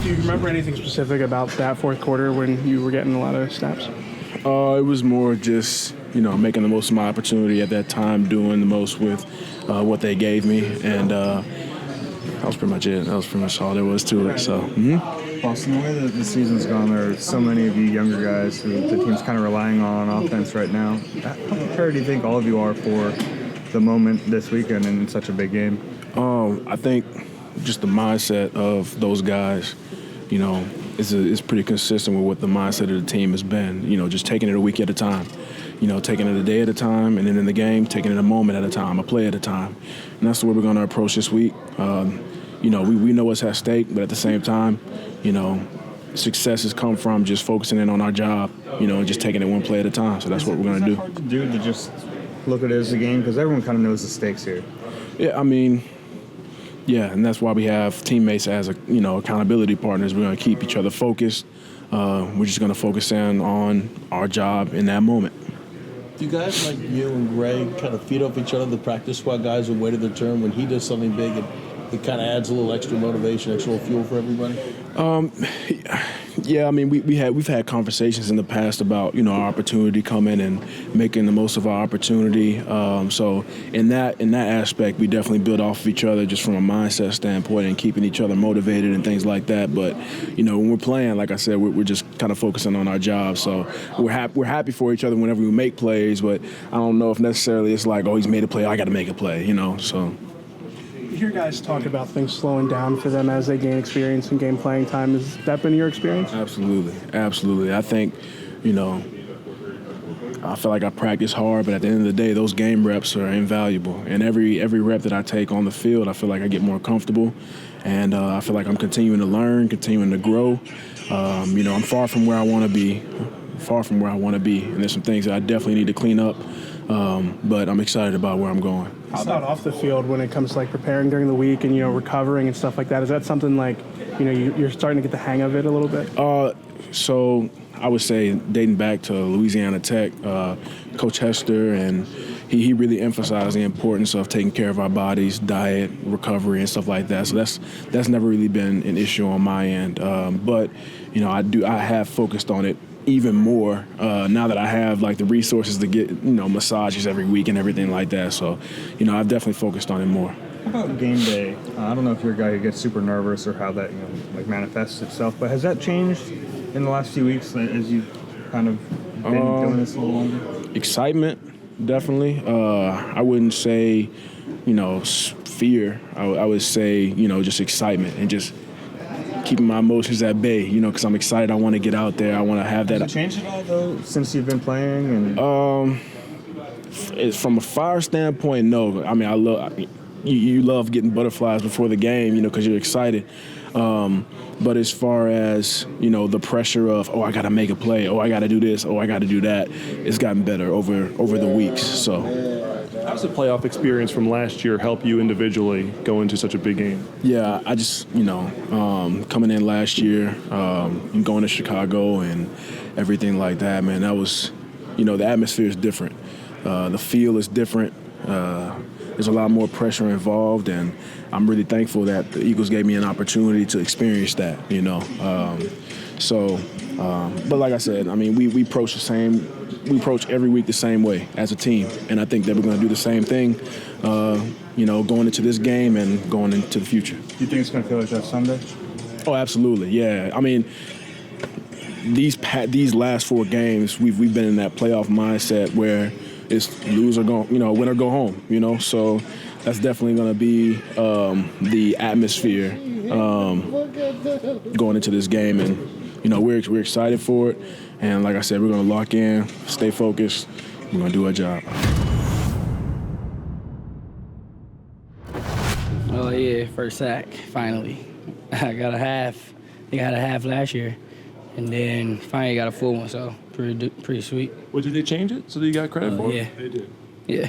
Do you remember anything specific about that fourth quarter when you were getting a lot of snaps? It was more just, making the most of my opportunity at that time, doing the most with what they gave me, and that was pretty much it. That was pretty much all there was to it. So, Boston, the way that the season's gone, there are so many of you younger guys who the team's kind of relying on offense right now. How prepared do you think all of you are for the moment this weekend in such a big game? I think just the mindset of those guys, is pretty consistent with what the mindset of the team has been. Just taking it a week at a time. Taking it a day at a time, and then in the game, taking it a moment at a time, a play at a time. And that's the way we're going to approach this week. We know what's at stake, but at the same time, success has come from just focusing in on our job, and just taking it one play at a time. So that's what we're going to do. Is it hard to do to just look at it as a game? Because everyone kind of knows the stakes here. Yeah, and that's why we have teammates as accountability partners. We're going to keep each other focused. We're just going to focus in on our job in that moment. Do you guys, like you and Greg, kind of feed off each other, the practice squad guys, and wait their turn when he does something big? It kind of adds a little extra motivation, extra little fuel for everybody? Yeah, we've had conversations in the past about, our opportunity coming and making the most of our opportunity. So in that aspect, we definitely build off of each other just from a mindset standpoint and keeping each other motivated and things like that. But, when we're playing, like I said, we're just kind of focusing on our job. So we're happy for each other whenever we make plays, but I don't know if necessarily it's like, oh, he's made a play, I got to make a play, so. You hear guys talk about things slowing down for them as they gain experience and game playing time. Has that been your experience? Absolutely. I think, I feel like I practice hard, but at the end of the day, those game reps are invaluable. And every rep that I take on the field, I feel like I get more comfortable. And I feel like I'm continuing to learn, continuing to grow. I'm far from where I want to be. And there's some things that I definitely need to clean up. But I'm excited about where I'm going. How about off the field when it comes to like preparing during the week and recovering and stuff like that? Is that something like you're starting to get the hang of it a little bit? So I would say dating back to Louisiana Tech, Coach Hester, and he really emphasized the importance of taking care of our bodies, diet, recovery, and stuff like that. So that's never really been an issue on my end. But I have focused on it even more now that I have like the resources to get massages every week and everything like that. So I've definitely focused on it more. How about game day? I don't know if you're a guy who gets super nervous or how that manifests itself, but has that changed in the last few weeks as you've kind of been doing this a little longer? Excitement, definitely. I wouldn't say fear. I would say just excitement and just keeping my emotions at bay, because I'm excited. I want to get out there. I want to have that. Has it changed at all, though, since you've been playing? From a fire standpoint, no. I love you love getting butterflies before the game, because you're excited. But as far as, the pressure of, I got to make a play, I got to do this, I got to do that, it's gotten better over the weeks. So. How does the playoff experience from last year help you individually go into such a big game? Yeah, I just, coming in last year, going to Chicago and everything like that, man, that was, the atmosphere is different. The feel is different. There's a lot more pressure involved, and I'm really thankful that the Eagles gave me an opportunity to experience that, But like I said, we approach every week the same way as a team, and I think that we're going to do the same thing, going into this game and going into the future. Do you think it's going to feel like that Sunday? Oh, absolutely, yeah. These last 4 games, we've been in that playoff mindset where it's lose or go, win or go home, So that's definitely going to be the atmosphere going into this game, and we're excited for it. And like I said, we're going to lock in, stay focused. We're going to do our job. Oh, yeah, first sack, finally. I got a half. I think I had a half last year. And then finally got a full one, so pretty sweet. Well, did they change it so that you got credit for it? Yeah. They did. Yeah.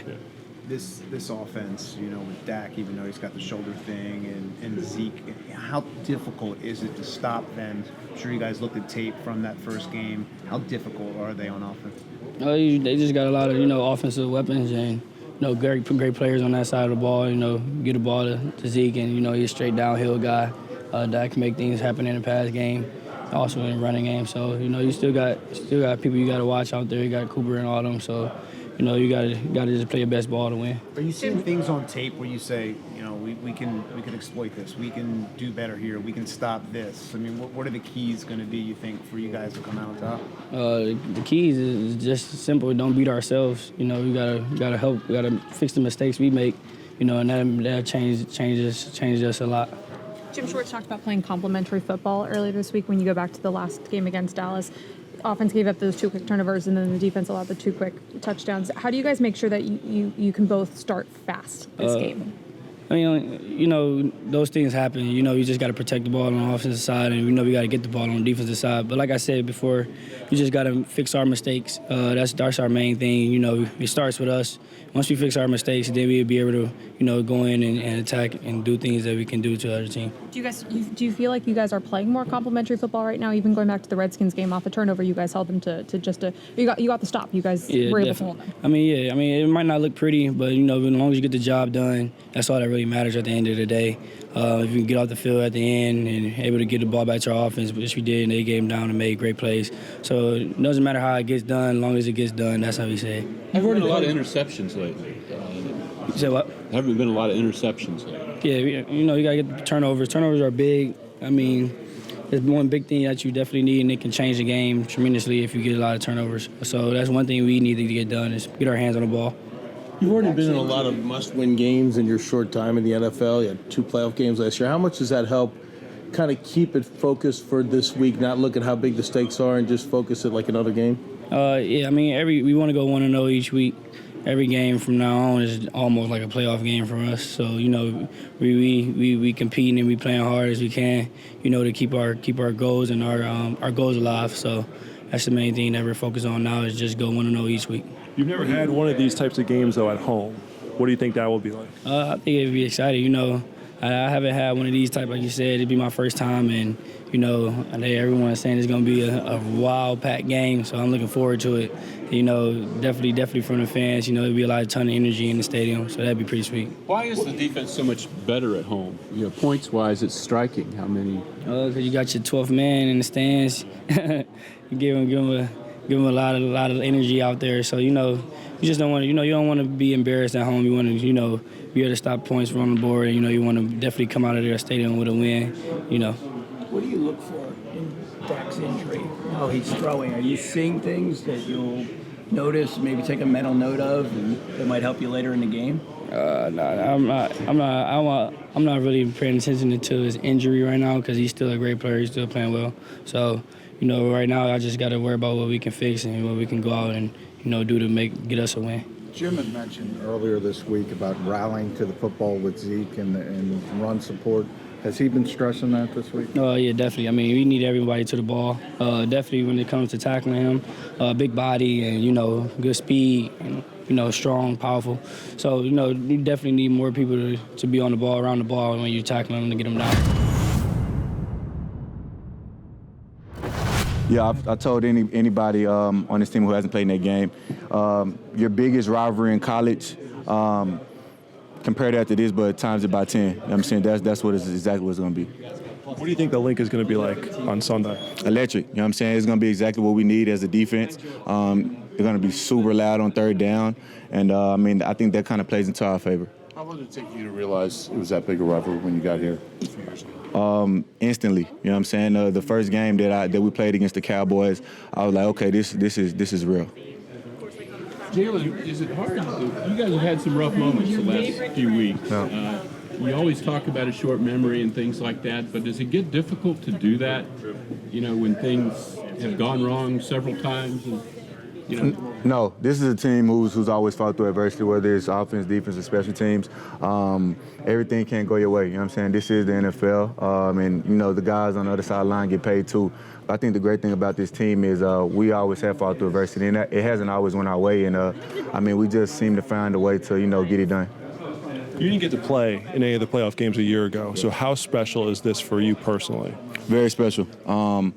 This offense, with Dak, even though he's got the shoulder thing, and Zeke, how difficult is it to stop them? I'm sure you guys looked at tape from that first game. How difficult are they on offense? They just got a lot of, offensive weapons and, great players on that side of the ball. Get the ball to Zeke, and, he's a straight downhill guy. that can make things happen in the pass game, also in the running game. So, you still got people you got to watch out there. You got Cooper and all them. So, you got to just play your best ball to win. Are you seeing things on tape where you say, we can exploit this, we can do better here, we can stop this? I mean, what are the keys going to be, you think, for you guys to come out on top? The keys is just simple. Don't beat ourselves. We gotta help. We gotta fix the mistakes we make. And that changes us a lot. Jim Schwartz talked about playing complementary football earlier this week. When you go back to the last game against Dallas, offense gave up those 2 quick turnovers, and then the defense allowed the 2 quick touchdowns. How do you guys make sure that you can both start fast this game? I mean, those things happen. You just got to protect the ball on the offensive side, and we got to get the ball on the defensive side. But like I said before, we just got to fix our mistakes. That's our main thing. It starts with us. Once we fix our mistakes, then we'll be able to, go in and attack and do things that we can do to the other team. Do you feel like you guys are playing more complementary football right now? Even going back to the Redskins game off a turnover, you guys held them to you got the stop. You guys were able to hold them. I mean, it might not look pretty, but as long as you get the job done, that's all that really matters at the end of the day. If you can get off the field at the end and able to get the ball back to our offense, which we did, and they gave them down and made great plays. So it doesn't matter how it gets done, as long as it gets done. That's how we say it. I've heard a lot of interceptions lately. You said what? There haven't been a lot of interceptions lately. Yeah, you got to get the turnovers. Turnovers are big. I mean, it's one big thing that you definitely need, and it can change the game tremendously if you get a lot of turnovers. So that's one thing we need to get done is get our hands on the ball. You've already been in a lot of must-win games in your short time in the NFL. You had 2 playoff games last year. How much does that help kind of keep it focused for this week, not look at how big the stakes are and just focus it like another game? Yeah, I mean, we want to go 1-0 each week. Every game from now on is almost like a playoff game for us. So, we competing and we playing hard as we can, to keep our goals and our goals alive. So that's the main thing that we're focused on now is just go 1-0 each week. You've never had one of these types of games, though, at home. What do you think that will be like? I think it'd be exciting. I haven't had one of these type, like you said. It'd be my first time, and I think everyone's saying it's going to be a wild-packed game, so I'm looking forward to it. Definitely from the fans. There'll be a ton of energy in the stadium, so that'd be pretty sweet. Why is the defense so much better at home? Points-wise, it's striking. How many? Because you got your 12th man in the stands. You give him a lot of energy out there. So you just don't want to. You don't want to be embarrassed at home. You want to be able to stop points from on the board. And you want to definitely come out of their stadium with a win. What do you look for in Dak's injury? How he's throwing? Are you seeing things that you'll notice, maybe take a mental note of, and that might help you later in the game? No, I'm not really paying attention to his injury right now because he's still a great player. He's still playing well. So, right now I just got to worry about what we can fix and what we can go out and do to get us a win. Jim had mentioned earlier this week about rallying to the football with Zeke and run support. Has he been stressing that this week? Yeah, definitely. I mean, we need everybody to the ball. Definitely when it comes to tackling him, big body and, good speed and, strong, powerful. So, you definitely need more people to be on the ball, around the ball when you're tackling them to get them down. Yeah, I told anybody on this team who hasn't played in that game, your biggest rivalry in college, compare that to this, but times it by 10. You know what I'm saying? That's what it's exactly what it's going to be. What do you think the link is going to be like on Sunday? Electric. You know what I'm saying? It's going to be exactly what we need as a defense. They're going to be super loud on third down, and I think that kind of plays into our favor. How long did it take you to realize it was that big a rivalry when you got here a few years ago? Instantly. You know what I'm saying? The first game that we played against the Cowboys, I was like, okay, this is real. Jalen, is it hard? You guys have had some rough moments the last few weeks. Yeah. You always talk about a short memory and things like that, but does it get difficult to do that, when things have gone wrong several times? No, this is a team who's always fought through adversity, whether it's offense, defense, or special teams. Everything can't go your way. You know what I'm saying? This is the NFL, and the guys on the other side of the line get paid too. I think the great thing about this team is we always have fought through adversity, and it hasn't always went our way. And we just seem to find a way to get it done. You didn't get to play in any of the playoff games a year ago. So how special is this for you personally? Very special. For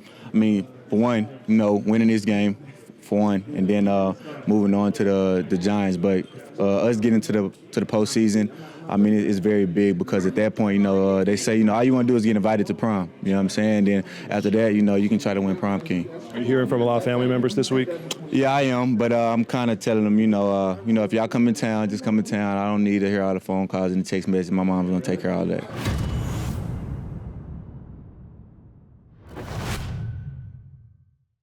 one, winning this game, for one, and then moving on to the Giants. But us getting to the postseason, I mean, it's very big because at that point, they say, all you want to do is get invited to prom. You know what I'm saying? Then after that, you can try to win prom king. Are you hearing from a lot of family members this week? Yeah, I am, but I'm kind of telling them, if y'all come in town, just come in town. I don't need to hear all the phone calls and the text messages. My mom's gonna take care of all that.